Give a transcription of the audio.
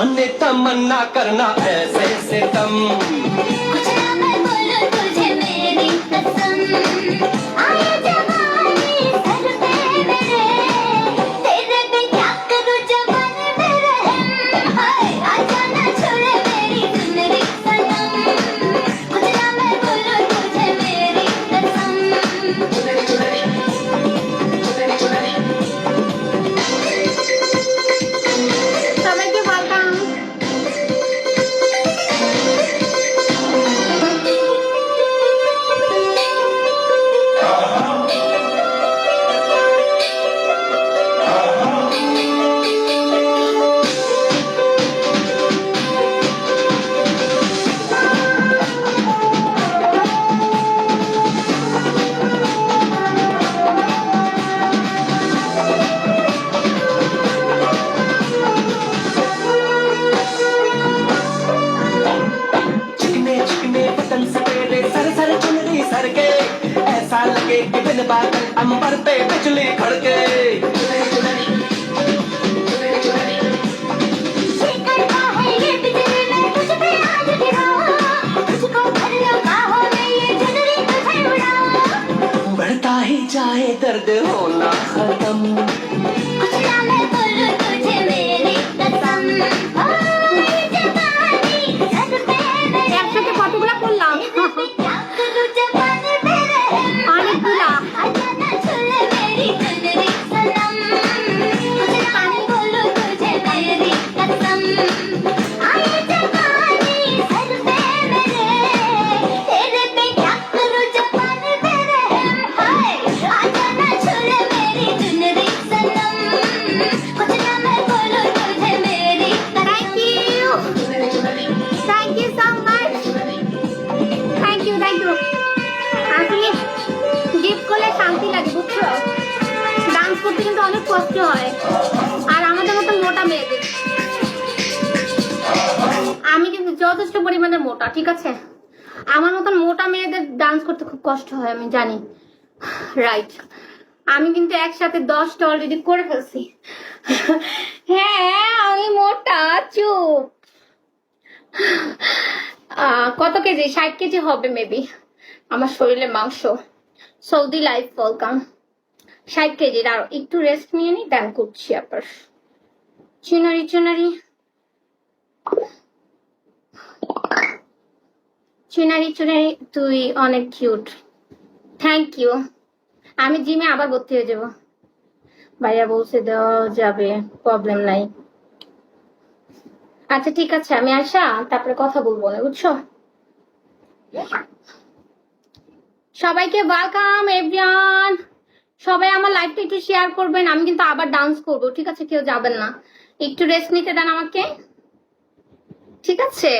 जाने तमन्ना करना ऐसे सितम कुछ ना मैं बोलूं तुझे मेरी कसम आए जवानी सर पे मेरे तेरे पे क्या करूं जवान मेरे हाय आजा ना छोड़े मेरी जिंदगी सनम कुछ ना मैं बोलूं तुझे मेरी कसम সবাইকে ওয়েলকাম। चिकने चिकने बदन से तेरे सर सर चुनरी सर के ऐसा लगे कि बिन बादल अंबर पे बिजली खड़के करता है ये बिजली मैं तुझ पे आज गिरा तुझको भर लगा हो मैं ये जिंदगी तुझे उड़ा बढ़ता ही जाए दर्द होना खत्म कुछ ना मैं बोलूं तुझे मेरी कसम ओ ये जवानी सर पे मेरे একসাথে কতগুলা করলাম क्या करूं जवान मेरे অনেকগুলা आजा ना छोड़े मेरी जिंदगी सनम कुछ ना मैं बोलूं तुझे मेरी कसम आए जवानी सर पे मेरे तेरे पे क्या करूं जवान मेरे हाय आजा ना छोड़े मेरी जिंदगी सनम कुछ ना मैं बोलूं तुझे मेरी thank you thank you so much thank you আসলে গিফট করলে শান্তি লাগে বুঝছো ডান্স করতে কিন্তু অনেক কষ্ট হয় আর আমাদের মতো মোটা মেয়েদের আমি কিন্তু যথেষ্ট পরিমাণে মোটা ঠিক আছে আমার মতন মোটা মেয়েদের ডান্স করতে খুব কষ্ট হয় আমি জানি রাইট আমি কিন্তু একসাথে 10টা অলরেডি করে ফেলছি হ্যাঁ আমি মোটা চুপ কত কেজি 60 কেজি হবে মেবি আমার শরীরে মাংস সৌদি লাইফ ওয়েলকাম 60 কেজির আর একটু রেস্ট নিয়ে নি দেন করছি আবার চিনারি চিনারি চিনারি চিনারি তুই অনেক কিউট থ্যাংক ইউ আমি জিমে আবার ভর্তি হয়ে যাব ভাইয়া বলছে দেওয়া যাবে প্রবলেম নাই আচ্ছা ঠিক আছে আমি আসা তারপরে কথা বলবো না বুঝছো সবাইকে ওয়েলকাম এভরিওয়ান সবাই আমার লাইভটা একটু শেয়ার করবেন আমি কিন্তু আবার ডান্স করব ঠিক আছে কেউ যাবেন না একটু রেস্ট নিতে দেন আমাকে ঠিক আছে